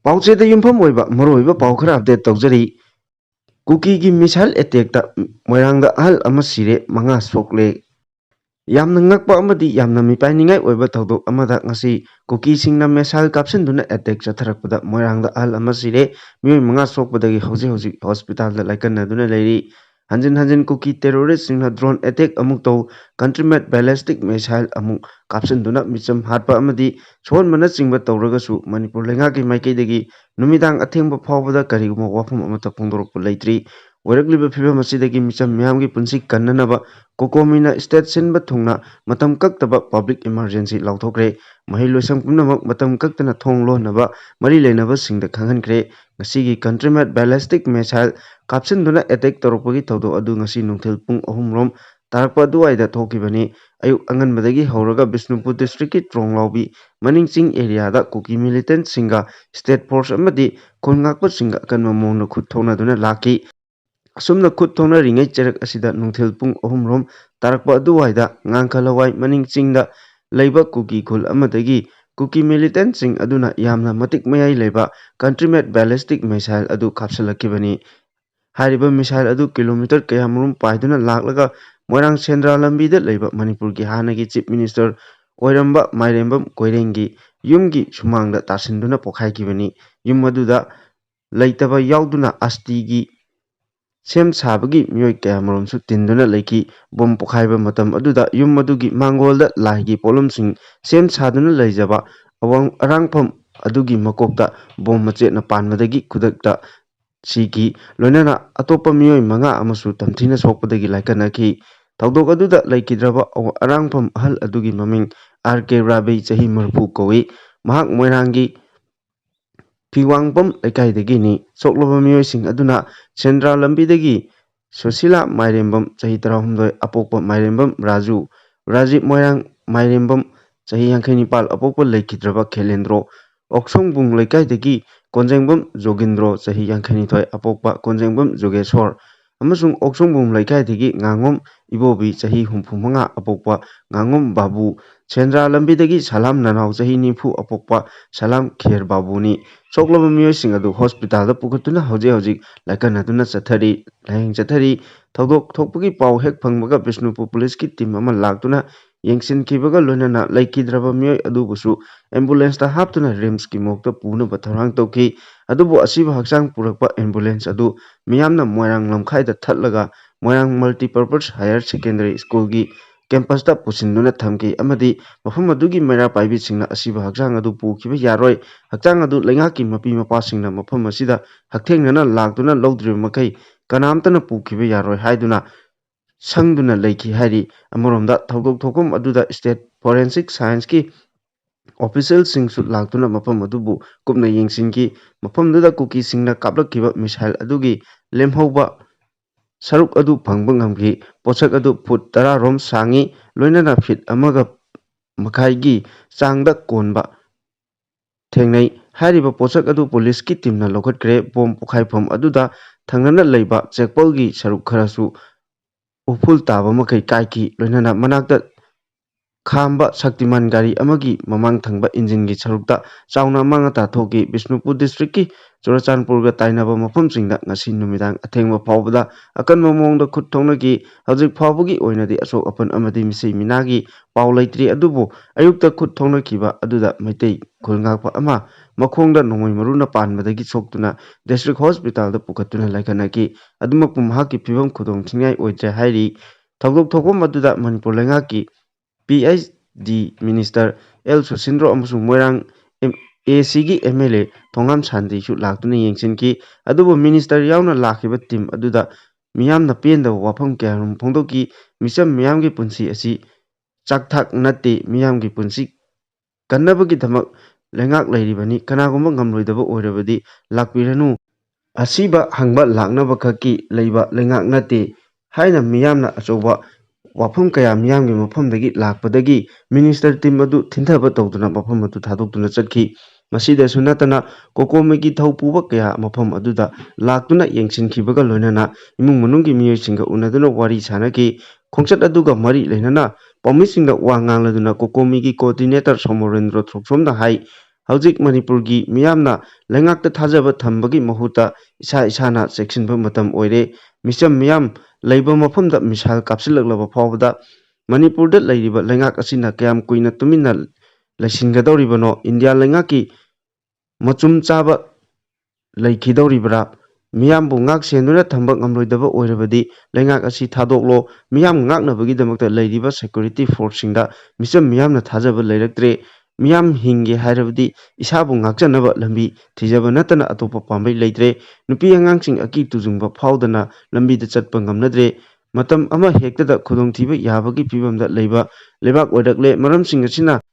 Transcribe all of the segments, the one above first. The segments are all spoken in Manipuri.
ꯄꯥꯎꯆꯦꯗ ꯌꯨꯝꯐꯝ ꯑꯣꯏꯕ ꯃꯔꯨꯑꯣꯏꯕ ꯄꯥꯎ ꯈꯔ ꯑꯞꯗꯦꯠ ꯇꯧꯖꯔꯤ꯫ ꯀꯨꯀꯤꯒꯤ ꯃꯤꯁꯥꯏꯜ ꯑꯦꯇꯦꯛꯇ ꯃꯣꯏꯔꯥꯡꯗ ꯑꯍꯜ ꯑꯃ ꯁꯤꯔꯦ, 5 ꯁꯣꯛꯂꯦ꯫ ꯌꯥꯝꯅ ꯉꯛꯄ ꯑꯃꯗꯤ ꯌꯥꯝꯅ ꯃꯤꯄꯥꯏꯅꯤꯡꯉꯥꯏ ꯑꯣꯏꯕ ꯊꯧꯗꯣꯛ ꯑꯃꯗ ꯉꯁꯤ ꯀꯨꯀꯤꯁꯤꯡꯅ ꯃꯤꯁꯥꯏꯜ ꯀꯥꯞꯁꯤꯟꯗꯨꯅ ꯑꯦꯇꯦꯛ ꯆꯠꯊꯔꯛꯄꯗ ꯃꯣꯏꯔꯥꯡꯗ ꯑꯍꯜ ꯑꯃ ꯁꯤꯔꯦ, ꯃꯤꯑꯣꯏ 5 ꯁꯣꯛꯄꯗꯒꯤ ꯍꯧꯖꯤꯛ ꯍꯣꯁꯄꯤꯇꯥꯜꯗ ꯂꯥꯏꯀꯠꯅꯗꯨꯅ ꯂꯩꯔꯤ꯫ ꯍꯟꯖꯤꯟ ꯍꯟꯖꯤꯟ ꯀꯨꯀꯤ ꯇꯦꯔꯣꯔꯤꯁꯁꯤꯡꯅ ꯗ꯭ꯔꯣꯟ ꯑꯦꯇꯦꯛ ꯑꯃꯨꯛ ꯇꯧ, ꯀꯟꯇ꯭ꯔꯤꯃꯦꯠ ꯕꯦꯂꯤꯁꯇꯤꯛ ꯃꯤꯁꯥꯏꯜ ꯑꯃꯨꯛ ꯀꯥꯞꯁꯤꯟꯗꯨꯅ ꯃꯤꯆꯝ ꯍꯥꯠꯄ ꯑꯃꯗꯤ ꯁꯣꯛꯍꯟꯕꯅꯆꯤꯡꯕ ꯇꯧꯔꯒꯁꯨ ꯃꯅꯤꯄꯨꯔ ꯂꯩꯉꯥꯛꯀꯤ ꯃꯥꯏꯀꯩꯗꯒꯤ ꯅꯨꯃꯤꯗꯥꯡ ꯑꯊꯦꯡꯕ ꯐꯥꯎꯕꯗ ꯀꯔꯤꯒꯨꯝꯕ ꯋꯥꯐꯝ ꯑꯃꯠꯇ ꯐꯣꯡꯗꯣꯔꯛꯄ ꯂꯩꯇ꯭ꯔꯤ꯫ ꯑꯣꯏꯔꯛꯂꯤꯕ ꯐꯤꯚꯝ ꯑꯁꯤꯗꯒꯤ ꯃꯤꯆꯝ ꯃꯤꯌꯥꯝꯒꯤ ꯄꯨꯟꯁꯤ ꯀꯟꯅꯅꯕ ꯀꯣꯀꯣꯃꯤꯅ ꯁ꯭ꯇꯦꯠ ꯁꯤꯟꯕ ꯊꯨꯡꯅ ꯃꯇꯝ ꯀꯛꯇꯕ ꯄꯕ꯭ꯂꯤꯛ ꯏꯃꯔꯖꯦꯟꯁꯤ ꯂꯥꯎꯊꯣꯛꯈ꯭ꯔꯦ꯫ ꯃꯍꯩꯂꯣꯏꯁꯪ ꯄꯨꯝꯅꯃꯛ ꯃꯇꯝ ꯀꯛꯇꯅ ꯊꯣꯡ ꯂꯣꯟꯅꯕ ꯃꯔꯤ ꯂꯩꯅꯕꯁꯤꯡꯗ ꯈꯪꯍꯟꯈ꯭ꯔꯦ꯫ ꯉꯁꯤꯒꯤ ꯀꯟꯇ꯭ꯔꯤꯃꯦꯠ ꯕꯦꯂꯤꯁꯇꯤꯛ ꯃꯤꯁꯥꯏꯜ ꯀꯥꯞꯁꯤꯟꯗꯨꯅ ꯑꯦꯇꯦꯛ ꯇꯧꯔꯛꯄꯒꯤ ꯊꯧꯗꯣꯛ ꯑꯗꯨ ꯉꯁꯤ ꯅꯨꯡꯊꯤꯜ ꯄꯨꯡ 3 ꯇꯥꯔꯛꯄ ꯑꯗꯨꯋꯥꯏꯗ ꯊꯣꯛꯈꯤꯕꯅꯤ꯫ ꯑꯌꯨꯛ ꯑꯉꯟꯕꯗꯒꯤ ꯍꯧꯔꯒ ꯕꯤꯁꯅꯨꯄꯨꯔ ꯗꯤꯁꯇ꯭ꯔꯤꯛꯀꯤ ꯇ꯭ꯔꯣꯡꯂꯥꯎꯕꯤ ꯃꯅꯤꯡ ꯆꯤꯡ ꯑꯦꯔꯤꯌꯥꯗ ꯀꯨꯀꯤ ꯃꯤꯂꯤꯇꯦꯟꯠꯁꯤꯡꯒ ꯁ꯭ꯇꯦꯠ ꯐꯣꯔꯁ ꯑꯃꯗꯤ ꯈꯨꯟ ꯉꯥꯛꯄꯁꯤꯡꯒ ꯑꯀꯟꯕ ꯃꯑꯣꯡꯗ ꯈꯨꯠ ꯊꯣꯛꯅꯗꯨꯅ ꯂꯥꯛꯈꯤ꯫ ꯑꯁꯨꯝꯅ ꯈꯨꯠ ꯊꯣꯛꯅꯔꯤꯉꯩ ꯆꯩꯔꯛ ꯑꯁꯤꯗ ꯅꯨꯡꯊꯤꯜ ꯄꯨꯡ 3 ꯇꯥꯔꯛꯄ ꯑꯗꯨꯋꯥꯏꯗ ꯉꯥꯡꯈꯂꯋꯥꯏ ꯃꯅꯤꯡ ꯆꯤꯡꯗ ꯂꯩꯕ ꯀꯨꯀꯤ ꯈꯨꯜ ꯑꯃꯗꯒꯤ ꯀꯨꯀꯤ ꯃꯤꯂꯤꯇꯦꯟꯠꯁꯤꯡ ꯑꯗꯨꯅ ꯌꯥꯝꯅ ꯃꯇꯤꯛ ꯃꯌꯥꯏ ꯂꯩꯕ ꯀꯟꯇ꯭ꯔꯤꯃꯦꯠ ꯕꯦꯂꯤꯁꯇꯤꯛ ꯃꯤꯁꯥꯏꯜ ꯑꯗꯨ ꯀꯥꯞꯁꯤꯜꯂꯛꯈꯤꯕꯅꯤ꯫ ꯍꯥꯏꯔꯤꯕ ꯃꯤꯁꯥꯏꯜ ꯑꯗꯨ ꯀꯤꯂꯣꯃꯤꯇꯔ ꯀꯌꯥꯃꯔꯨꯝ ꯄꯥꯏꯗꯨꯅ ꯂꯥꯛꯂꯒ ꯃꯣꯏꯔꯥꯡ ꯁꯦꯟꯗ꯭ꯔꯥ ꯂꯝꯕꯤꯗ ꯂꯩꯕ ꯃꯅꯤꯄꯨꯔꯒꯤ ꯍꯥꯟꯅꯒꯤ ꯆꯤꯐ ꯃꯤꯅꯤꯁꯇꯔ ꯑꯣꯏꯔꯝꯕ ꯃꯥꯏꯔꯦꯝꯕꯝ ꯀꯣꯏꯔꯦꯡꯒꯤ ꯌꯨꯝꯒꯤ ꯁꯨꯃꯥꯡꯗ ꯇꯥꯁꯤꯟꯗꯨꯅ ꯄꯣꯈꯥꯏꯈꯤꯕꯅꯤ꯫ ꯌꯨꯝ ꯑꯗꯨꯗ ꯂꯩꯇꯕ ꯌꯥꯎꯗꯨꯅ ꯑꯁꯇꯤꯒꯤ ꯁꯦꯝ ꯁꯥꯕꯒꯤ ꯃꯤꯑꯣꯏ ꯀꯌꯥꯃꯔꯨꯝꯁꯨ ꯇꯤꯟꯗꯨꯅ ꯂꯩꯈꯤ꯫ ꯕꯣꯝ ꯄꯣꯈꯥꯏꯕ ꯃꯇꯝ ꯑꯗꯨꯗ ꯌꯨꯝ ꯑꯗꯨꯒꯤ ꯃꯥꯡꯒꯣꯜꯗ ꯂꯥꯏꯒꯤ ꯄꯣꯠꯂꯝꯁꯤꯡ ꯁꯦꯝ ꯁꯥꯗꯨꯅ ꯂꯩꯖꯕ ꯑꯔꯥꯡꯐꯝ ꯑꯗꯨꯒꯤ ꯃꯀꯣꯛꯇ ꯕꯣꯝ ꯃꯆꯦꯠꯅ ꯄꯥꯟꯕꯗꯒꯤ ꯈꯨꯗꯛꯇ ꯁꯤꯈꯤ꯫ ꯂꯣꯏꯅꯅ ꯑꯇꯣꯞꯄ ꯃꯤꯑꯣꯏ 5 ꯑꯃꯁꯨ ꯇꯝꯊꯤꯅ ꯁꯣꯛꯄꯗꯒꯤ ꯂꯥꯏꯀꯠꯅꯈꯤ꯫ ꯊꯧꯗꯣꯛ ꯑꯗꯨꯗ ꯂꯩꯈꯤꯗ꯭ꯔꯕ ꯑꯔꯥꯡꯐꯝ ꯑꯍꯜ ꯑꯗꯨꯒꯤ ꯃꯃꯤꯡ R.K. ꯔꯥꯕꯩ, ꯆꯍꯤ 30 ꯀꯧꯏ꯫ ꯃꯍꯥꯛ ꯃꯣꯏꯔꯥꯡꯒꯤ ꯐꯤꯋꯥꯡꯄꯝ ꯂꯩꯀꯥꯏꯗꯒꯤꯅꯤ꯫ ꯁꯣꯛꯂꯕ ꯃꯤꯑꯣꯏꯁꯤꯡ ꯑꯗꯨꯅ ꯁꯦꯟꯗ꯭ꯔꯥ ꯂꯝꯕꯤꯗꯒꯤ ꯁꯨꯁꯤꯂꯥ ꯃꯥꯏꯔꯦꯝꯕꯝ, ꯆꯍꯤ 13, ꯑꯄꯣꯛꯄ ꯃꯥꯏꯔꯦꯝꯕꯝ ꯔꯥꯖꯨ, ꯔꯥꯖꯤꯕ ꯃꯣꯏꯔꯥꯡ ꯃꯥꯏꯔꯦꯝꯕꯝ, ꯆꯍꯤ 59, ꯑꯄꯣꯛꯄ ꯂꯩꯈꯤꯗ꯭ꯔꯕ ꯈꯦꯂꯦꯟꯗ꯭ꯔꯣ, ꯑꯣꯛꯁꯣꯡꯕꯨꯡ ꯂꯩꯀꯥꯏꯗꯒꯤ ꯀꯣꯟꯖꯦꯡꯕꯝ ꯖꯣꯒꯤꯟꯗ꯭ꯔꯣ, ꯆꯍꯤ 52, ꯑꯄꯣꯛꯄ ꯀꯣꯟꯖꯦꯡꯕꯝ ꯖꯣꯒꯦꯁꯣꯔ, ꯑꯃꯁꯨꯡ ꯑꯣꯛꯁꯣꯡꯕꯨꯡ ꯂꯩꯀꯥꯏꯗꯒꯤ ꯉꯥꯉꯣꯝ ꯏꯕꯣꯕꯤ, ꯆꯍꯤ 65, ꯑꯄꯣꯛꯄ ꯉꯥꯉꯣꯝ ꯕꯥꯕꯨ, ꯁꯦꯟꯗ꯭ꯔꯥ ꯂꯝꯕꯤꯗꯒꯤ ꯁꯂꯥꯝ ꯅꯅꯥꯎ, ꯆꯍꯤ 90, ꯑꯄꯣꯛꯄ ꯁꯂꯥꯝ ꯈꯦꯔ ꯕꯥꯕꯨꯅꯤ꯫ ꯁꯣꯛꯂꯕ ꯃꯤꯑꯣꯏꯁꯤꯡ ꯑꯗꯨ ꯍꯣꯁꯄꯤꯇꯥꯜꯗ ꯄꯨꯈꯠꯇꯨꯅ ꯍꯧꯖꯤꯛ ꯂꯥꯏꯀꯠꯅꯗꯨꯅ ꯂꯥꯌꯦꯡ ꯆꯠꯊꯔꯤ꯫ ꯊꯧꯗꯣꯛ ꯊꯣꯛꯄꯒꯤ ꯄꯥꯎ ꯍꯦꯛ ꯐꯪꯕꯒ ꯕꯤꯁꯅꯨꯄꯨꯔ ꯄꯨꯂꯤꯁꯀꯤ ꯇꯤꯝ ꯑꯃ ꯂꯥꯛꯇꯨꯅ ꯌꯦꯡꯁꯤꯟꯈꯤꯕꯒ ꯂꯣꯏꯅꯅ ꯂꯩꯈꯤꯗ꯭ꯔꯕ ꯃꯤꯑꯣꯏ ꯑꯗꯨꯕꯨꯁꯨ ꯑꯦꯝꯕꯨꯂꯦꯟꯁꯇ ꯍꯥꯞꯇꯨꯅ ꯔꯤꯝꯁꯀꯤ ꯃꯣꯔꯒꯇ ꯄꯨꯅꯕ ꯊꯧꯔꯥꯡ ꯇꯧꯈꯤ꯫ ꯑꯗꯨꯕꯨ ꯑꯁꯤꯕ ꯍꯛꯆꯥꯡ ꯄꯨꯔꯛꯄ ꯑꯦꯝꯕꯨꯂꯦꯟꯁ ꯑꯗꯨ ꯃꯤꯌꯥꯝꯅ ꯃꯣꯏꯔꯥꯡ ꯂꯝꯈꯥꯏꯗ ꯊꯠꯂꯒ ꯃꯣꯏꯔꯥꯡ ꯃꯜꯇꯤꯄꯔꯄꯁ ꯍꯥꯌꯔ ꯁꯦꯀꯦꯟꯗꯔꯤ ꯁ꯭ꯀꯨꯜꯒꯤ ꯀꯦꯝꯄꯁꯇ ꯄꯨꯁꯤꯟꯗꯨꯅ ꯊꯝꯈꯤ ꯑꯃꯗꯤ ꯃꯐꯝ ꯑꯗꯨꯒꯤ ꯃꯩꯔꯥ ꯄꯥꯏꯕꯤꯁꯤꯡꯅ ꯑꯁꯤꯕ ꯍꯛꯆꯥꯡ ꯑꯗꯨ ꯄꯨꯈꯤꯕ ꯌꯥꯔꯣꯏ, ꯍꯛꯆꯥꯡ ꯑꯗꯨ ꯂꯩꯉꯥꯛꯀꯤ ꯃꯄꯤ ꯃꯄꯥꯁꯤꯡꯅ ꯃꯐꯝ ꯑꯁꯤꯗ ꯍꯛꯊꯦꯡꯅꯅ ꯂꯥꯛꯇꯨꯅ ꯂꯧꯗ꯭ꯔꯤꯕ ꯃꯈꯩ ꯀꯅꯥꯝꯇꯅ ꯄꯨꯈꯤꯕ ꯌꯥꯔꯣꯏ ꯍꯥꯏꯗꯨꯅ ꯁꯪꯗꯨꯅ ꯂꯩꯈꯤ ꯍꯥꯏꯔꯤ꯫ ꯑꯃꯔꯣꯝꯗ ꯊꯧꯗꯣꯛ ꯊꯣꯛꯐꯝ ꯑꯗꯨꯗ ꯁ꯭ꯇꯦꯠ ꯐꯣꯔꯦꯟꯁꯤꯛ ꯁꯥꯏꯟꯁꯀꯤ ꯑꯣꯐꯤꯁꯤꯌꯦꯜꯁꯤꯡꯁꯨ ꯂꯥꯛꯇꯨꯅ ꯃꯐꯝ ꯑꯗꯨꯕꯨ ꯀꯨꯞꯅ ꯌꯦꯡꯁꯤꯟꯈꯤ꯫ ꯃꯐꯝꯗꯨꯗ ꯀꯨꯀꯤꯁꯤꯡꯅ ꯀꯥꯞꯂꯛꯈꯤꯕ ꯃꯤꯁꯥꯏꯜ ꯑꯗꯨꯒꯤ ꯂꯦꯝꯍꯧꯕ ꯁꯔꯨꯛ ꯑꯗꯨ ꯐꯪꯕ ꯉꯝꯈꯤ꯫ ꯄꯣꯠꯁꯛ ꯑꯗꯨ ꯐꯨꯠ 10 ꯔꯣꯝ ꯁꯥꯡꯏ, ꯂꯣꯏꯅꯅ ꯐꯤꯠ 1.5ꯒꯤ ꯆꯥꯡꯗ ꯀꯣꯟꯕ ꯊꯦꯡꯅꯩ꯫ ꯍꯥꯏꯔꯤꯕ ꯄꯣꯠꯁꯛ ꯑꯗꯨ ꯄꯨꯂꯤꯁꯀꯤ ꯇꯤꯝꯅ ꯂꯧꯈꯠꯈ꯭ꯔꯦ꯫ ꯕꯣꯝ ꯄꯣꯈꯥꯏꯐꯝ ꯑꯗꯨꯗ ꯊꯪꯅꯅ ꯂꯩꯕ ꯆꯦꯛꯄꯜꯒꯤ ꯁꯔꯨꯛ ꯈꯔꯁꯨ ꯎꯐꯨꯜ ꯇꯥꯕ ꯃꯈꯩ ꯀꯥꯏꯈꯤ꯫ ꯂꯣꯏꯅꯅ ꯃꯅꯥꯛꯇ ꯈꯥꯝꯕ ꯁꯛꯇꯤꯃꯥꯟ ꯒꯥꯔꯤ ꯑꯃꯒꯤ ꯃꯃꯥꯡ ꯊꯪꯕ ꯏꯟꯖꯤꯟꯒꯤ ꯁꯔꯨꯛꯇ ꯆꯥꯎꯅ ꯑꯃꯥꯡ ꯑꯇꯥ ꯊꯣꯛꯈꯤ꯫ ꯕꯤꯁꯅꯨꯄꯨꯔ ꯗꯤꯁꯇ꯭ꯔꯤꯛꯀꯤ ꯆꯨꯔꯆꯥꯟꯄꯨꯔꯒ ꯇꯥꯏꯅꯕ ꯃꯐꯝꯁꯤꯡꯗ ꯉꯁꯤ ꯅꯨꯃꯤꯗꯥꯡ ꯑꯊꯦꯡꯕ ꯐꯥꯎꯕꯗ ꯑꯀꯟꯕ ꯃꯑꯣꯡꯗ ꯈꯨꯠ ꯊꯣꯛꯅꯈꯤ꯫ ꯍꯧꯖꯤꯛ ꯐꯥꯎꯕꯒꯤ ꯑꯣꯏꯅꯗꯤ ꯑꯁꯣꯛ ꯑꯄꯟ ꯑꯃꯗꯤ ꯃꯤꯁꯤ ꯃꯤꯅꯥꯒꯤ ꯄꯥꯎ ꯂꯩꯇ꯭ꯔꯤ꯫ ꯑꯗꯨꯕꯨ ꯑꯌꯨꯛꯇ ꯈꯨꯠ ꯊꯣꯛꯅꯈꯤꯕ ꯑꯗꯨꯗ ꯃꯩꯇꯩ ꯈꯨꯜꯉꯥꯛꯄ ꯑꯃ ꯃꯈꯣꯡꯗ ꯅꯣꯡꯃꯩ ꯃꯔꯨꯅ ꯄꯥꯟꯕꯗꯒꯤ ꯁꯣꯛꯇꯨꯅ ꯗꯤꯁꯇ꯭ꯔꯤꯛ ꯍꯣꯁꯄꯤꯇꯥꯜꯗ ꯄꯨꯈꯠꯇꯨꯅ ꯂꯥꯏꯀꯠꯅꯈꯤ꯫ ꯑꯗꯨꯃꯛꯄꯨ ꯃꯍꯥꯛꯀꯤ ꯐꯤꯚꯝ ꯈꯨꯗꯣꯡꯊꯤꯅꯤꯡꯉꯥꯏ ꯑꯣꯏꯗ꯭ꯔꯦ ꯍꯥꯏꯔꯤ꯫ ꯊꯧꯗꯣꯛ ꯊꯣꯛꯐꯝ ꯑꯗꯨꯗ ꯃꯅꯤꯄꯨꯔ ꯂꯩꯉꯥꯛꯀꯤ PhD ꯃꯤꯅꯤꯁꯇꯔ L. ꯁꯨꯁꯤꯟꯗ꯭ꯔꯣ ꯑꯃꯁꯨꯡ ꯃꯣꯏꯔꯥꯡ ACꯒꯤ MLA ꯊꯣꯡꯉꯥꯝ ꯁꯥꯟꯇꯤꯁꯨ ꯂꯥꯛꯇꯨꯅ ꯌꯦꯡꯁꯤꯟꯈꯤ꯫ ꯑꯗꯨꯕꯨ ꯃꯤꯅꯤꯁꯇꯔ ꯌꯥꯎꯅ ꯂꯥꯛꯈꯤꯕ ꯇꯤꯝ ꯑꯗꯨꯗ ꯃꯤꯌꯥꯝꯅ ꯄꯦꯟꯗꯕ ꯋꯥꯐꯝ ꯀꯌꯥꯃꯔꯨꯝ ꯐꯣꯡꯗꯣꯛꯈꯤ꯫ ꯃꯤꯆꯝ ꯃꯤꯌꯥꯝꯒꯤ ꯄꯨꯟꯁꯤ ꯑꯁꯤ ꯆꯥꯛꯊꯥꯛ ꯅꯠꯇꯦ, ꯃꯤꯌꯥꯝꯒꯤ ꯄꯨꯟꯁꯤ ꯀꯟꯅꯕꯒꯤꯗꯃꯛ ꯂꯩꯉꯥꯛ ꯂꯩꯔꯤꯕꯅꯤ, ꯀꯅꯥꯒꯨꯝꯕ ꯉꯝꯂꯣꯏꯗꯕ ꯑꯣꯏꯔꯕꯗꯤ ꯂꯥꯛꯄꯤꯔꯅꯨ, ꯑꯁꯤꯕ ꯍꯪꯕ ꯂꯥꯛꯅꯕ ꯈꯛꯀꯤ ꯂꯩꯕ ꯂꯩꯉꯥꯛ ꯅꯠꯇꯦ ꯍꯥꯏꯅ ꯃꯤꯌꯥꯝꯅ ꯑꯆꯧꯕ ꯋꯥꯐꯝ ꯀꯌꯥ ꯃꯤꯌꯥꯝꯒꯤ ꯃꯐꯝꯗꯒꯤ ꯂꯥꯛꯄꯗꯒꯤ ꯃꯤꯅꯤꯁꯇꯔ ꯇꯤꯝ ꯑꯗꯨ ꯊꯤꯟꯊꯕ ꯇꯧꯗꯨꯅ ꯃꯐꯝ ꯑꯗꯨ ꯊꯥꯗꯣꯛꯇꯨꯅ ꯆꯠꯈꯤ꯫ ꯃꯁꯤꯗꯁꯨ ꯅꯠꯇꯅ ꯀꯣꯀꯣꯃꯤꯒꯤ ꯊꯧ ꯄꯨꯕ ꯀꯌꯥ ꯃꯐꯝ ꯑꯗꯨꯗ ꯂꯥꯛꯇꯨꯅ ꯌꯦꯡꯁꯤꯟꯈꯤꯕꯒ ꯂꯣꯏꯅꯅ ꯏꯃꯨꯡ ꯃꯅꯨꯡꯒꯤ ꯃꯤꯑꯣꯏꯁꯤꯡꯒ ꯎꯅꯗꯨꯅ ꯋꯥꯔꯤ ꯁꯥꯅꯈꯤ꯫ ꯈꯣꯡꯆꯠ ꯑꯗꯨꯒ ꯃꯔꯤ ꯂꯩꯅꯅ ꯄꯥꯎꯃꯤꯁꯤꯡꯗ ꯋꯥ ꯉꯥꯡꯂꯗꯨꯅ ꯀꯣꯀꯣꯃꯤꯒꯤ coordinator Somorendro ꯊꯣꯛꯆꯣꯝꯅ high Hꯧjik Manipurgi miyamna lengakta thajaba thambagi mahuta isa isana cheksinba matam oire micham miyam leiba mafamda misal kapsilaklaba phawda Manipurda leiriba lengak asina kayam kuina tumina laisingadoribano India lengaki machum chaba leikidoribra miyambu ngak senduna thambak ngamloidaba oirabadi lengak asi thadoklo miyam ngaknabagidamukta leiriba security force singda misam miyamna thajaba leiraktre miyam hinge hairabadi isabu ngakjanaba lambi thijaba natana atopa pambai leitre nupi angangsing aki tujungba phawdana lambi da chatpa ngamnadre matam ama hektada khudongthiba yabagi pibamda leiba lebak oirakle maramsing asina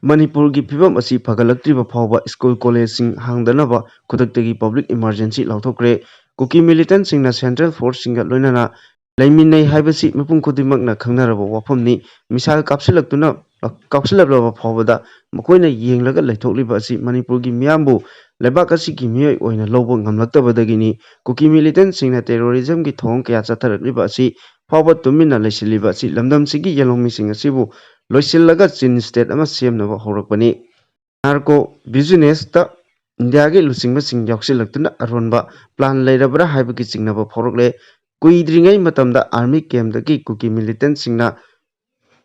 Manipurgi phibam asi phagalaktriba phawba school college sing hangdanaba khudaktagi public emergency lauthokre kuki militant singna central force singa loinana laiminai haibasi mapung khudimakna khangnaraba wafamni misal kapsilaklaba phawbada makoina yenglaga laithokliba asi Manipurgi miyambu lebak asigi miyoi oina loba ngamlaktabadagini kuki militant singna terrorism gi thong kaya chatharakliba asi phawba tumina laisiliba asi lamdamsigi yalongmi sing asibu loisillaga chin state ama semnaba horakpani narco business ta India ge lusingba sing yauksilaktina aronba plan leirabra haibagi chingnaba phorokle kuidringai matamda army camp dagi kuki militant singna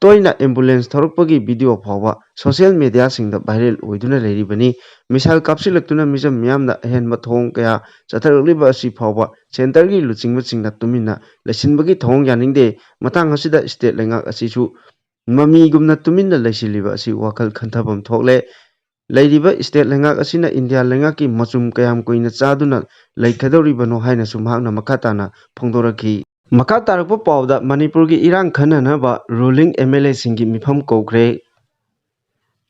toina ambulance thorokpagi video phawba social media singda viral oiduna leiribani misal kapsilaktuna misam miyamna ahenba thong kaya chatharakliba asi phawba center gi lusingba singna tumina laisinbagi thong yaningde matang asida state lengak asisu Mami gumna tuminna laisiliba asi wakal khanthabam thokle leiriba state lengak asina India lengaki machum kayam koina chaduna laikhadoribano haina sumhakna makatana phongdoraki makatarapa pawda Manipurgi irang khananaba ruling MLA singi mifam koukhre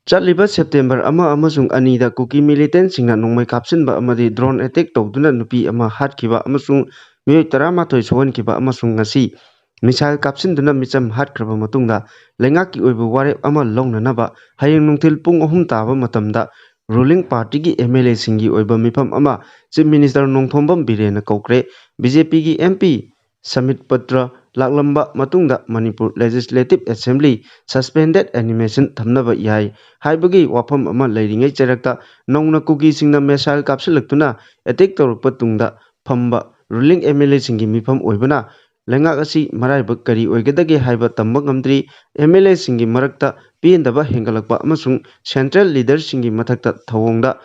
Chatliba September ama amasung anida kuki militant singna nongmai kapsinba amadi drone attack tawduna nupi ama hatkiba amasung miyoi 12 sohankiba amasung ngasi misal kapsinduna micham hatkraba matungda lengaki oiba warep ama longnanaba hayeng nungthil pung 3 taba matamda ruling party gi MLA singi oiba mifam ama chief minister nongthombam birena kokre BJP gi MP Samit Patra laklamba matungda Manipur Legislative Assembly suspended animation thamnaba yai haibagi wafam ama leiringai charakta nongna kuki singna mesal kapsilaktuna attack tawrukpa tungda phamba ruling MLA singi mifam oibana lengak asi maraibak kari oigadage haiba tamba ngamdri MLA singi marakta piendaba hengalakpa amasung central leader singi mathakta thawongda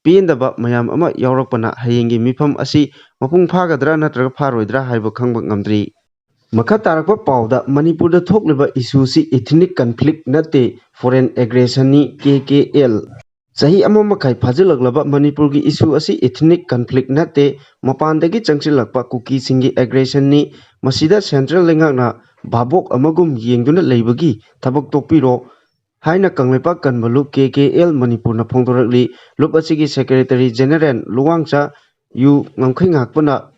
piendaba mayam ama yaurakpana hayengi mifam asi mapung phagadra natraga pharoidra haiba khangba ngamdri makha tarakpa pawda Manipurda thokliba issue si ethnic conflict nate foreign aggression ni KKL Sahi ama makai phajilaklaba Manipurgi issue asi ethnic conflict nate mapandagi changsilakpa kuki singi aggression ni masida central lengakna babok amagum yengduna leibagi thabak tokpiro haina kanglepa kanbalu KKL Manipurna phongdorakli lup asigi secretary general luwangcha yu ngamkhai ngakpana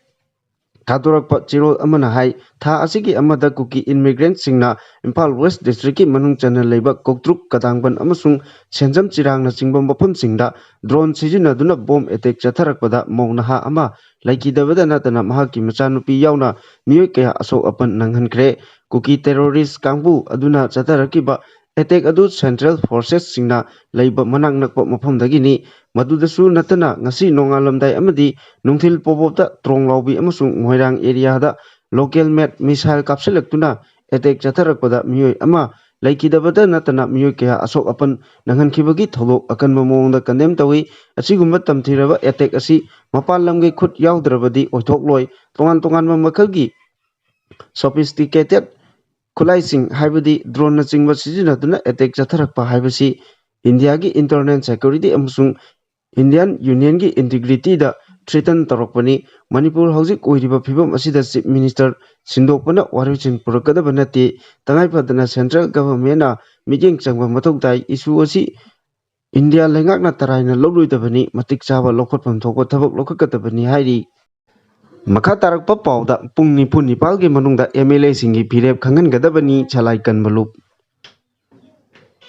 Thadok chirol amana hai tha asigi amada kuki immigrant singna Imphal West District ki manung chana leiba koktruk kadangban amasung senjam chirang na chingbam bafam singda drone sijinaduna bomb attack chatharakpada mongnaha ama laikidabada natana mahaki machanupi yauna miyoi kaya asok apan nanghankre kuki terrorist kangbu aduna chatharakiba attack adu central forces singna leiba manang nakpa mafamdagini madudasu natana ngasi nongalamdai amadi nungthil pobobda tronglaubi amasung Moirang area da local made missile kapsilaktuna attack chatharakpada miyoi ama laikidabada natana miyoi kaya asok apan nanghankibagi tholok akanba mawongda condemn tawi asigumba tamthiraba attack asi mapal lamge khut yaudrabadi oithokloi tongan makhalgi sophisticated khulaising haibadi drone na chingba sijinaduna attack chatharakpa haibasi India gi internal security amasung Indian Union gi integrity da threaten tarokpani Manipur hojik oiriba phibam asida chief minister sindokpana waruchin purakadaba nate tangai padana central government na mijeng changba mathokdai issue asi India lengakna taraina loluidabani matik chaba lokhotpam thokpa thabak lokhakadabani hairi makha tarakpa pawda pung 9 gi manungda MLA singi phirep khangangadabani chalai kanbalup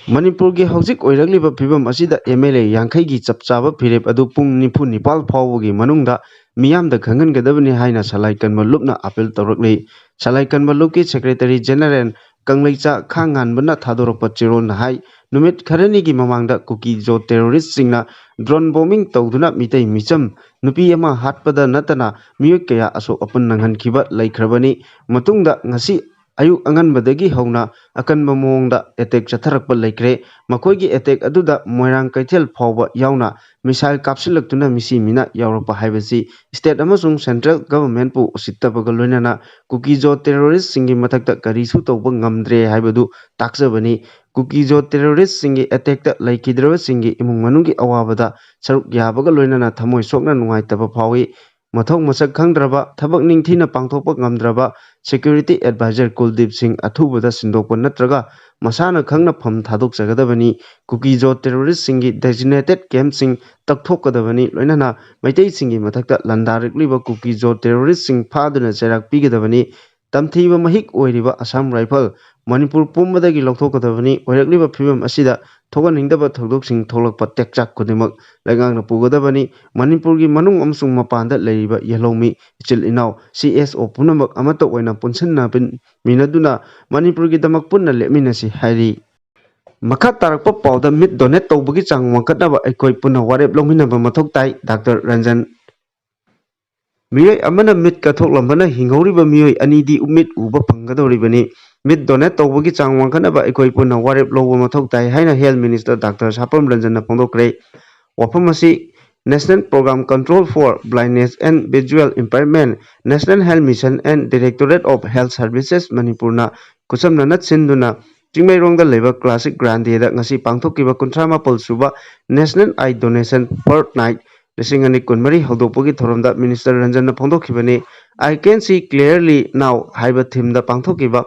Manipur gi hojik oiragliba phibam asida MLA yangkhai gi chapchaba phirep adu pung 9 phawgi manungda miyamda khangangadabani haina salai kanbalupna appeal tawrakli salai kanbalup ki secretary general Khanglagani Khanganbana Thadok Chiron Hai Numit Karanigi Mamanga Kuki Jo terrorist singna drone bombing Toduna Mitei Micham Nupiama Hatpada Natana Mukaya Aso upon Nangan Kiba like Rabani Matunda Ngasi Ayuk Angan Badagi Hona Akan Mamongda attack Chatarakpa Lakre Makogi attack Aduda Moirang Kaitel Power Yauna Missile capsule tuna Misi Mina Europa Hivasi State Amazon Central Government Pu Sita Bagalunana Kukijo terrorist singi Matakta Karisu Tobangamdre Hibadu Taxabani Kukijo terrorist singi attack like Kidra singi Imungi Awabada Saruk Yabagalunana Tamoi Sokna Nungai Taba Pawi Mathong Masak Kandraba Tabak Ningtina Pangtopak Ngamdraba Security Advisor Kuldeep Singh Athubada Sindokpa Natraga Masana Khangna Pham Thadok Sagadabani Kukijo terrorist singi designated camp sing Takthokadabani Loinana Maitei Singi Matakta Landarikliba Kukijo terrorist sing Paduna Cherak Pigadabani Tamthiba Mahik Oiriba Assam Rifle Manipur Pumbadagi Loktokadabani Oirakliba Phibam Asida Thogan Hingdaba Thadok Sing Tholakpa Tekchak Kudimak Lagang Pugadabani Manipurgi Manung Amsung Mapanda Leriba Yalomi Ichil Inau CSO Punamak Amato Wena Punsana Bin Minaduna Manipurgi Damak Punna Leminasi Hari Makha tarakpa pauda mit donate tawbagi chang wangkatnaba aikoi puna warep longminaba mathok tai Dr. Ranjan Miyoi amana mit kathoklamana hinghoriba miyoi anidi mit uba phangadoribani mit donate tawbagi chang wangkatnaba aikoi puna warep longba mathok tai haina Health Minister Dr. Pham Ranjan phongdokre wafam asi National Program Control for Blindness and Visual Impairment National Health Mission and Directorate of Health Services Manipurna kusamna nat sinduna Chingmairongda leba classic grande da ngasi pangthokiba kuntrama polsuba National Eye Donation Fortnight Lisingani Kunmari Hodopagi Thoromda Minister Ranjan Phongdokhibani I can see clearly now haiba theme da pangthokiba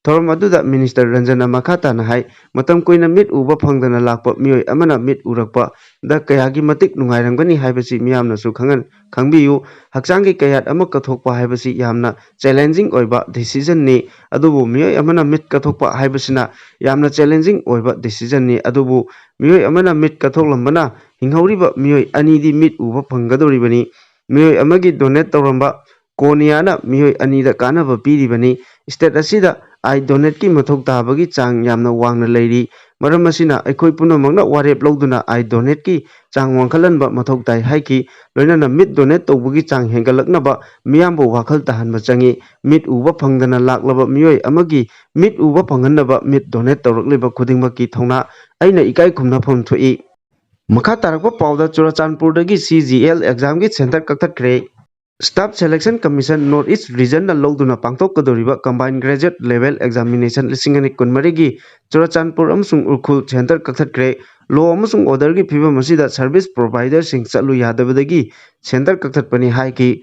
Thorom aduda Minister Ranjana Makata na hai matam koina mit uba phangdana lakpa mioi amana mit urakpa da kayagi matik nungairangani haibasi miyamna su khangbiyu haksangi kayat ama kathokpa haibasi yamna challenging oiba decision ni adubu mioi amana mit kathokpa haibasina yamna challenging oiba decision ni adubu mioi amana mit kathoklambana hinghoriba mioi anidi mit uba phanggadoribani mioi amagi donate tawramba Koniana mioi anida kanaba piribani state asida I donate ki mathok tabagi chang yamna wangna leiri maram asina aikoi punamakna warep loduna I donate ki chang wangkhalanba mathok tai haiki loinana mit donate tawbagi chang hengalaknaba miyambo wakhal tahanba changi mit uba phangdana laklaba miyoi amagi mit uba phanghanaba mit donate tawrakleba khudingmaki thongna aina ikai khumnapham thoi makha tarakpa pauda Churachandpurdagi CGL exam gi center kakthakre Staff Selection Commission Northeast Region na loduna pangtok kadoriba combined graduate level examination lisingani kunmarigi Churachandpur amsung Urkhul Center kakthakre law amsung order gi phibam asida service provider sing chalu yadabadagi center kakthapani haiki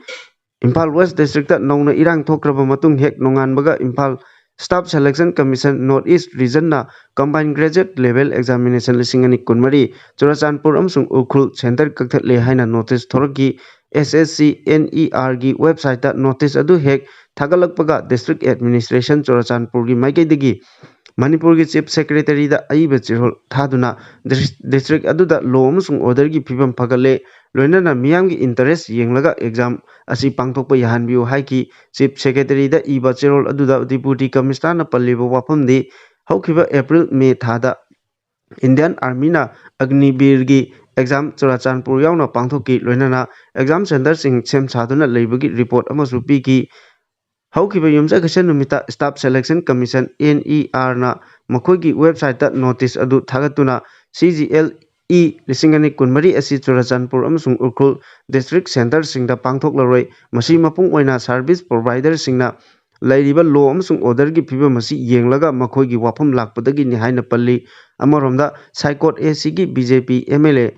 Imphal West District nauna irang thokraba matung hek nonganbaga Imphal Staff Selection Commission Northeast Region na combined graduate level examination lisingani kunmari Churachandpur amsung Urkhul Center kakthale haina notice thoraki SSC NER gi website ta notice adu hek thagalakpaga district administration Churachandpur gi maikaidagi Manipur gi chief secretary da aiba chirol thaduna district adu da law amsung order gi phibam phagale loinana miyam gi interest yenglaga exam asi pangthokpa yahanbiu haiki chief secretary da iba chirol adu da deputy commissioner na palliba wafamdi haukiba April May thada Indian Army na Agnibir gi exam Churachandpur yauna pangthoki loinana exam center sing sem saduna leibagi report amasu piki haukiba yumja gesen numita staff selection commission NER na makoigi website ta notice adu thagatuna CGL lisingani kunmari asi Churachandpur amasung Urkhul district center singda pangthoklaroi masi mapung oina service provider singna lairiba law amasung order gi phibam masi yenglaga makoigi wafam lakpadagi ni haina palli amaromda Saikot AC gi BJP MLA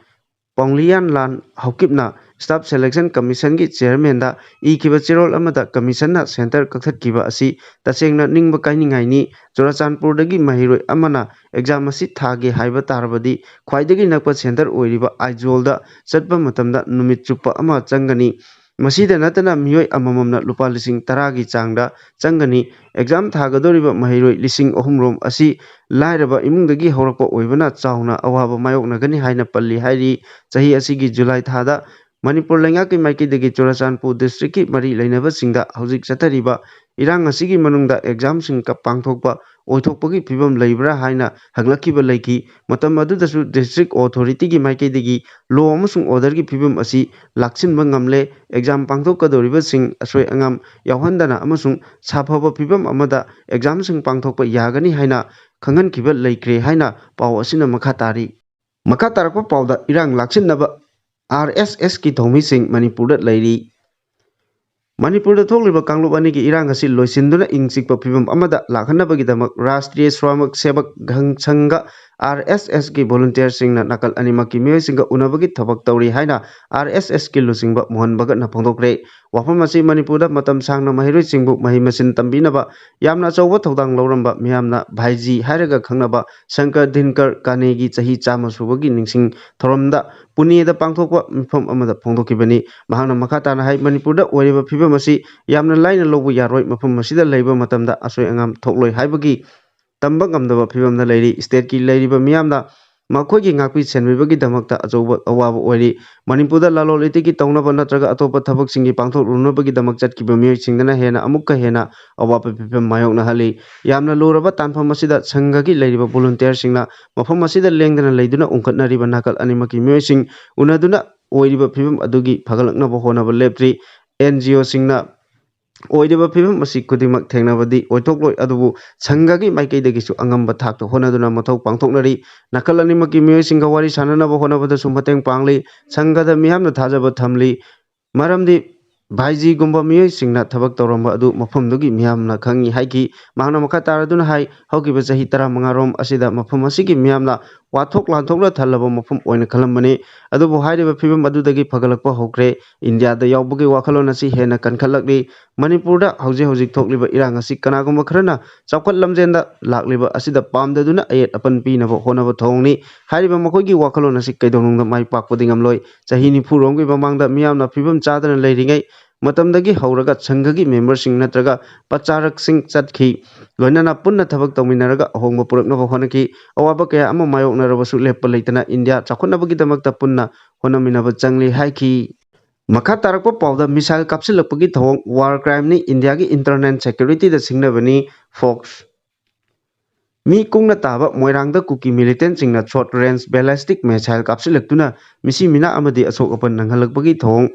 Ponglian Lan Haukipna Staff Selection Commission gi chairman da kiba chirol amada commission na center kakthakkiba asi tasengna ningba kainingai ni Churachandpur dagi mahiroi amana exam asi thage haiba tarbadi khwaidagi nakpa center oiriba Aizol da chatpa matamda numit chuppa ama changani masida natana miyoi amamamna lupa lising 10 gi changda changani exam thagadoriba mahiroi lising 3 rom asi lairaba imungdagi horakpa oibana chauna awaba mayoknagani haina palli hairi chahi asigi July thada Manipur Lengaki Maikidagi Churachandpur District ki Mari Lainabasingda Hauzik Chathariba Irang asigi manungda exam sing ka pangthokpa oithokpagi phibam leibra haina haglakiba leiki matam adudasu district authority gi maikidagi law amasung order gi phibam asi laksinba ngamle exam pangthokadoriba sing asoi angam yawhandana amasung saphaba phibam amada exam sing pangthokpa yagani haina khanghankiba leikre haina paw asina makha tari makha tarakpa pawda irang laksinaba RSS ki thomising Manipur lairi Manipur thokliba Khanglagani ki irang asi loisinduna ingsikpa phibam amada lakhanabagidamak Rashtriya Swamak Sevak Sangha RSS ki volunteer singna nakal animaki miyoi singa unabagi thabak tawri haina RSS ki lusingba mohanbaga na phongdokre wafam asi Manipurda matam sangna mahiroi singbu mahimasin tambinaba yamna chawba thodang loramba miyamna bhaiji hairaga khangnaba Shankar Dinkar Kanegi chahi chama subagi ningsing thoramda Punida pangthokpa mifam amada phongdokibani mahangna makhatana hai Manipurda oiriba phibam asi yamna laina lobu yaroi mafam masida leiba matamda asoi angam thokloi haibagi tamba ngamdaba phibamna leiri state ki leiriba miyamna makhoi ngakpi senbibagi damakta ajoba awaba oiri Manipurda lalol itiki tawnaba natraga atopa thabak singi pangthok runabagi damak chatkiba miyoi singdana hena amukka hena awaba phibam mayokna hali yamna luraba tanfam masida sangha ki leiriba volunteer singna mafam masida lengdana leiduna ungkhatnariba nakal animaki miyoi sing unaduna oiriba phibam adugi phagalaknaba honaba lepri NGO singna oiriba phibam asi kudimak thengnabadi oitokloi adubu sangha gi maikaidagisu angamba thakta honaduna mathau pangthoknari nakal animaki miyoi singa wari sananaba honabada sumateng pangli sangha da miyamna thajaba thamli maramdi Bhaiji gumba miyoi singna thabak tawramba adu mafamdugi miyamna khangi haiki mahna makha taraduna hai haukiba chahi 15 rom asida mafam asigi miyamna wathok lanthokla thalaba mafam oina khalambani adubu hairiba phibam adudagi phagalakpa hokre India da yawbagi wakhalon asi hena kankhalakli Manipurda hauji thokliba irang asi kanagumba kharana chawkhat lamjenda lakliba asida pamdaduna ayet apan pinaba honaba thongni hairiba makoigi wakhalon asi kaidonungda mai pakpadi ngamloi chahi ni phuronggi mamangda miyamna phibam chadana leiringai matamdagi hauraga sanghagi member sing natraga pacharak sing chatkhi loinana punna thabak tawminaraga ahongba puraknaba honaki awaba kaya ama mayoknarabasu leppa leitana India chakhonabagi damakta punna honaminaba changli haiki makha tarakpa pawda missile kapsilakpagi thawong war crime ni India gi internet security da singnabani Fox mi kungna taba Moirang da kuki militant singna short range ballistic missile kapsilaktuna misi mina amadi asok apan nanghalakpagi thawong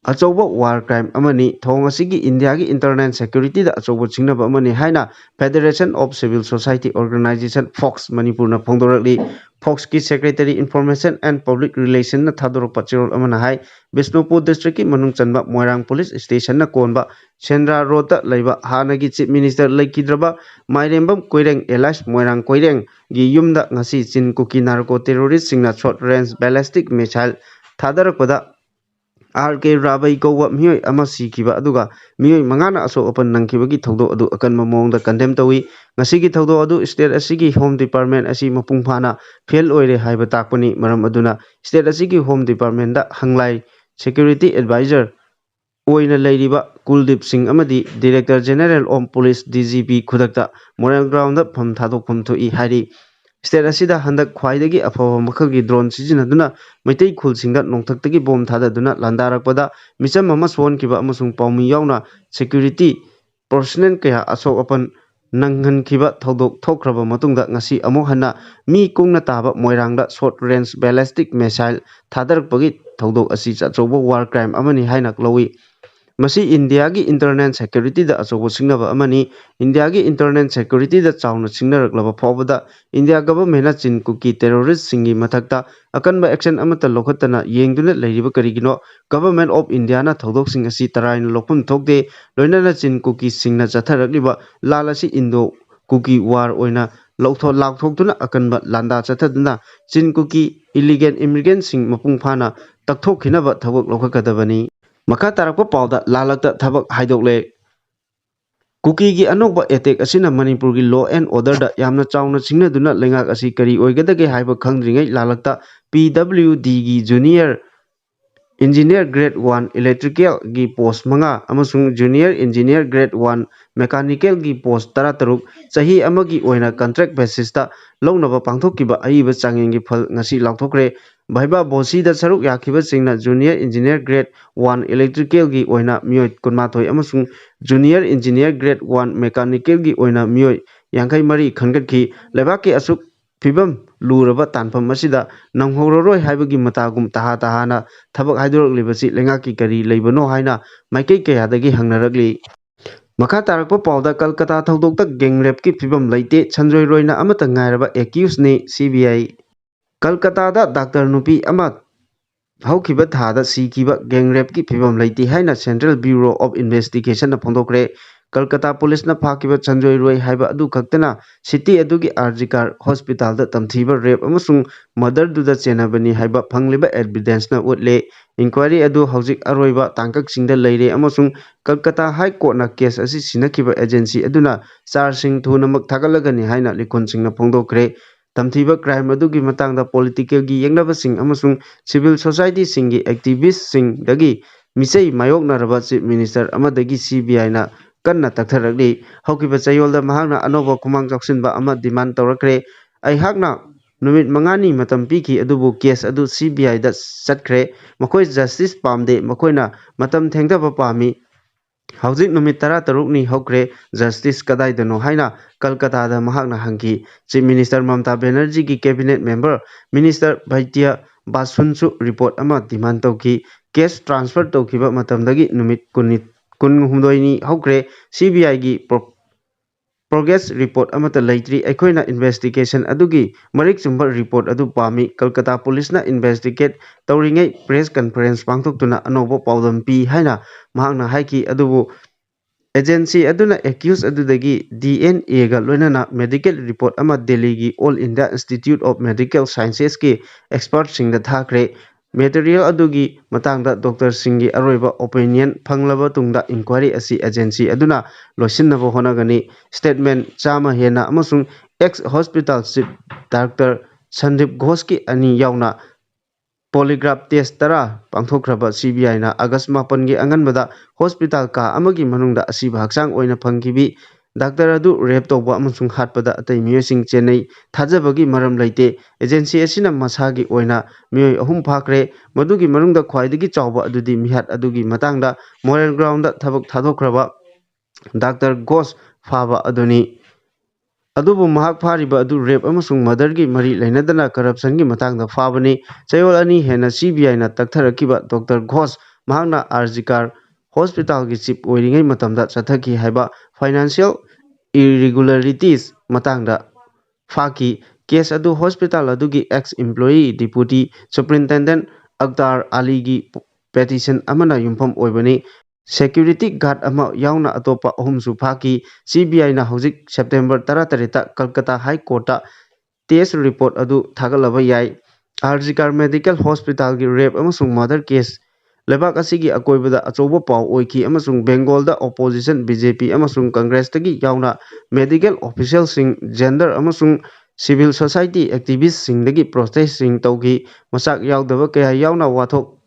Achoba war crime amani thong asigi India gi internet security da achoba singnaba amani haina Federation of Civil Society Organization Fox Manipur na phongdorakli Fox ki secretary information and public relation na thadorok pachirol amana hai Bishnupur district ki manung chanba Moirang police station na konba Sendra road da leiba hanagi chief minister leikidraba Mairembam Koireng Elias Moirang Koireng gi yumda ngasi chin kuki narco terrorist singna short range ballistic missile thadarakpada RK Rabai Kowa Miyoi Amasi Kiba Aduga Miyoi Mangana Aso Open Nankibagi Todo Adu Akan Mamong the condemn Tawi Nasigi Todo Adu State Asigi Home Department Asi Mapungpana Fail Oire Haiba Takpani Maram Aduna State Asigi Home Department da Hanglai Security Advisor Oina Lairiba Kuldip Singh Amadi Director General of Police DGP Kudakta Moirang Ground da Pham Thadok Pham Thui Hari State asida handak khwaidagi afaba makhagi drone sizinaduna maitai khulsingda nongthaktagi bom thadaduna landarakpada micham ama sonkiba amasung paumi yauna security personnel kaya asok apan nanghankiba thodok thokraba matungda ngasi amok hana mi kungna taba Moirangda short range ballistic missile thadarakpagi thodok asi chachoba war crime amani hainak lowi Masi India gi internet security da achobo singnaba amani India gi internet security da chawna singnaraklaba phawbada India government na chin kuki terrorist singi mathakta akanba action amata lokhatana yengduna leiriba karigino government of India na thodok sing asi taraina lokpum thokde loinana chin kuki singna chatharakliba lalasi indo kuki war oina laukthotuna akanba landa chathaduna chin kuki illegal immigrant sing mapung phana takthokhinaba thawak lokhakadabani Makha tarakpa pawda lalakta thabak haidokle Kuki gi anokba attack asina Manipur gi law and order da yamna chawna singnaduna lengak asi kari oigadage haiba khangdringai lalakta PWD gi junior Engineer Grade 1 Electrical gi post 5 amasung Junior Engineer Grade 1 Mechanical gi post 13 chahi amagi oina contract basis ta launaba pangthokkiba aiba changengi phal ngasi lauthokre Bhaiba Bosi da saruk yakiba singna Junior Engineer Grade 1 Electrical gi oina mioi kunmathoi amasung Junior Engineer Grade 1 Mechanical gi oina mioi yankai mari khangatki lebaki asuk Phibam luraba tanpam masida nanghororoi haibagi matagum tahana thabak haidorok lengaki kari leibano haina maikei kayadagi hangnaragli Makha tarakpa pauda Kolkata thodokta gangrap ki phibam leite Sanjoy Roina amata ngairaba accused ni CBI Kolkata da Dr. Nupi ama haukiba thada sikiba gangrap ki phibam leite haina Central Bureau of Investigation na phondokre Kolkata Police na phakiba Sanjoy Roy haiba adu khaktana city adugi Arjikar Hospital da tamthiba rape amasung mother du da chenabani haiba phangliba evidence na utle inquiry adu haujik aroiba tangkak singda leire amasung Kolkata High Court na case asi sinakiba agency aduna charge sing thunamak thagalagani haina likon singna phondokre tamthiba crime adugi matangda political gi yengnaba sing amasung civil society singi activist sing dagi misei mayoknaraba chief minister amadagi CBI na kanna taktharagli haukiba chayolda mahakna anoba kumang choksinba ama demand tawrakre aihakna numit mangani matam piki adubu case adu CBI da chatkre makoi justice pamde makoina matam thengdaba pami Haujik numit 13 ni hokre justice kadaidano haina Kolkata da mahakna hangki Chief Minister Mamata Banerjee ki cabinet member Minister Bhaitya Basunsu report ama demand tauki case transfer taukiba matamdagi numit kunhumdoi ni hokre CBI gi progress report amata leitri aikoina investigation adugi marik chumba report adu pami Kolkata Police na investigate tauringai press conference pangthoktuna anobo paudam pi haina mahakna haiki adubu agency aduna accused adudagi DNA ga loinana medical report ama Delhi gi All India Institute of Medical Sciences ki expert singda thakre material adugi matangda Dr. Singhi aroiba opinion phanglaba tungda inquiry asi agency aduna loisinaba honagani statement chama hena amasung ex hospital chief Dr. Sandeep Ghosh ki ani yauna polygraph test tara pangthokraba CBI na August 8 gi anganbada hospital ka amagi manungda Ashiba haksang oina phangkibi Dr. adu rape tawba amasung hatpada atai miyosing Chennai thajabagi maram leite agency asina masagi oina miyoi ahum phakre madugi manungda khwaidagi chawba adudi mihat adugi matangda moral ground da thabak thadokraba Dr. Ghosh phaba aduni adubu mahak phariba adu rape amasung mother gi mari lainadana corruption gi matangda phabani chayol ani hena CBI na taktharakiba Dr. Ghosh mahakna Arjikar hospital gi chief oiringai matamda chathaki haiba financial irregularities matangda phaki case adu hospital adugi ex employee deputy superintendent Akhtar Ali gi petition amana yumpham oibani security guard ama yauna atopa ahumsu phaki CBI na hojik September 13 ta Kolkata High Court ta test report adu thagalaba yai Arjikar Medical Hospital gi rape amasung murder case lebak asigi akoibada achoba pau oiki amasung Bengal da opposition BJP amasung Congress tagi yauna medical official sing gender amasung civil society activists sing dagi protest sing taugi masak yaudaba kaya yauna wathok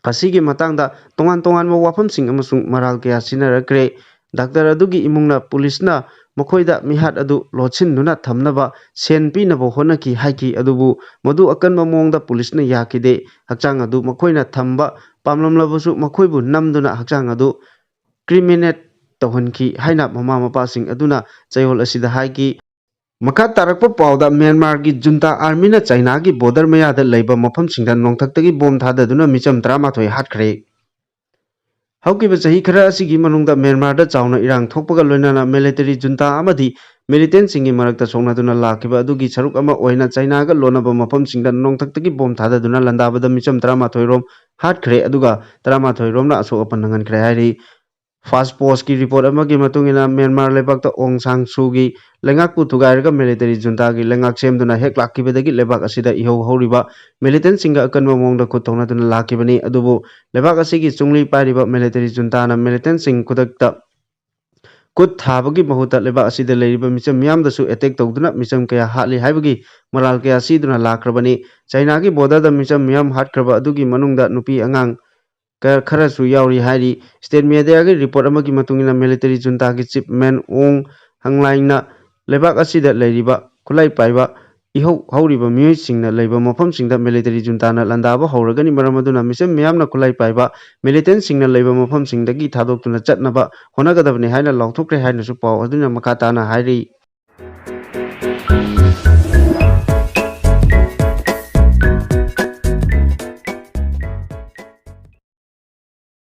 asigi matangda tongan wafam sing amasung maral kaya sinarakre Dr. adugi imungna police na makoida mihat adu lochin nuna thamnaba sen pinaba honaki haiki adubu madu akanba mongda police na yakide hakchang adu makoina thamba pamlamlabusu makoibu namduna hakchang adu criminate tawhanki haina mama mapa sing aduna chayol asida haiki Makha tarakpa pauda Myanmar gi junta army na China gi border mayada leiba mafam singda nongthaktagi bom thadaduna micham 13 hatkre Haukiba chahi khara asigi manungda Myanmar da chawna irang thokpaga loinana military junta amadi militant singi marakta songnaduna lakiba adugi saruk ama oina China ga lonaba mafam singda nongthaktagi bom thadaduna landabada micham 13 rom hatkre aduga 13 rom na asok apanangan kre hairi Fast Post ki report amagi matungina Myanmar lebakta Aung San Suu Kyi lengakpu thugairga military junta gi lengak semduna hek lakibedagi lebak asida ihau horiba militant singa akanba mongda khutthonaduna lakibani adubu lebak asigi chungli pariba military junta na militant sing kudakta ꯀꯨꯠ ꯊꯥꯕꯒꯤ ꯃꯍꯨꯠꯇ ꯂꯩꯕꯥꯛ ꯑꯁꯤꯗ ꯂꯩꯔꯤꯕ ꯃꯤꯆꯝ ꯃꯤꯌꯥꯝꯗꯁꯨ ꯑꯦꯇꯦꯛ ꯇꯧꯗꯨꯅ ꯃꯤꯆꯝ ꯀꯌꯥ ꯍꯥꯠꯂꯤ ꯍꯥꯏꯕꯒꯤ ꯃꯔꯥꯜ ꯀꯌꯥ ꯁꯤꯗꯨꯅ ꯂꯥꯛꯈ꯭ꯔꯕꯅꯤ ꯆꯥꯏꯅꯥꯒꯤ ꯕꯣꯔꯗꯔꯗ ꯃꯤꯆꯝ ꯃꯤꯌꯥꯝ ꯍꯥꯠꯈ꯭ꯔꯕ ꯑꯗꯨꯒꯤ ꯃꯅꯨꯡꯗ ꯅꯨꯄꯤ ꯑꯉꯥꯡ ꯈꯔꯁꯨ ꯌꯥꯎꯔꯤ ꯍꯥꯏꯔꯤ ꯁ꯭ꯇꯦꯠ ꯃꯤꯗꯤꯌꯥꯒꯤ ꯔꯤꯄꯣꯔꯠ ꯑꯃꯒꯤ ꯃꯇꯨꯡꯏꯟꯅ ꯃꯤꯂꯤꯇꯔꯤ ꯖꯨꯟꯇꯥꯒꯤ ꯆꯤꯞ ꯃꯦꯟ ꯑꯣꯡ ꯍꯪꯂꯥꯏꯅ ꯂꯩꯕꯥꯛ ꯑꯁꯤꯗ ꯂꯩꯔꯤꯕ ꯈꯨꯠꯂꯥꯏ ꯄꯥꯏꯕ ꯏꯍꯧ ꯍꯧꯔꯤꯕ ꯃꯤꯑꯣꯏꯁꯤꯡꯅ ꯂꯩꯕ ꯃꯐꯝꯁꯤꯡꯗ ꯃꯤꯂꯤꯇꯔꯤ ꯖꯨꯟꯇꯥꯅ ꯂꯥꯟꯗꯥꯕ ꯍꯧꯔꯒꯅꯤ ꯃꯔꯝ ꯑꯗꯨꯅ ꯃꯤꯆꯝ ꯃꯤꯌꯥꯝꯅ ꯈꯨꯠꯂꯥꯏ ꯄꯥꯏꯕ ꯃꯤꯂꯤꯇꯦꯟꯁꯤꯡꯅ ꯂꯩꯕ ꯃꯐꯝꯁꯤꯡꯗꯒꯤ ꯊꯥꯗꯣꯛꯇꯨꯅ ꯆꯠꯅꯕ ꯍꯣꯠꯅꯒꯗꯕꯅꯤ ꯍꯥꯏꯅ ꯂꯥꯎꯊꯣꯛꯈ꯭ꯔꯦ ꯍꯥꯏꯅꯁꯨ ꯄꯥꯎ ꯑꯗꯨꯅ ꯃꯈꯥ ꯇꯥꯅ ꯍꯥꯏꯔꯤ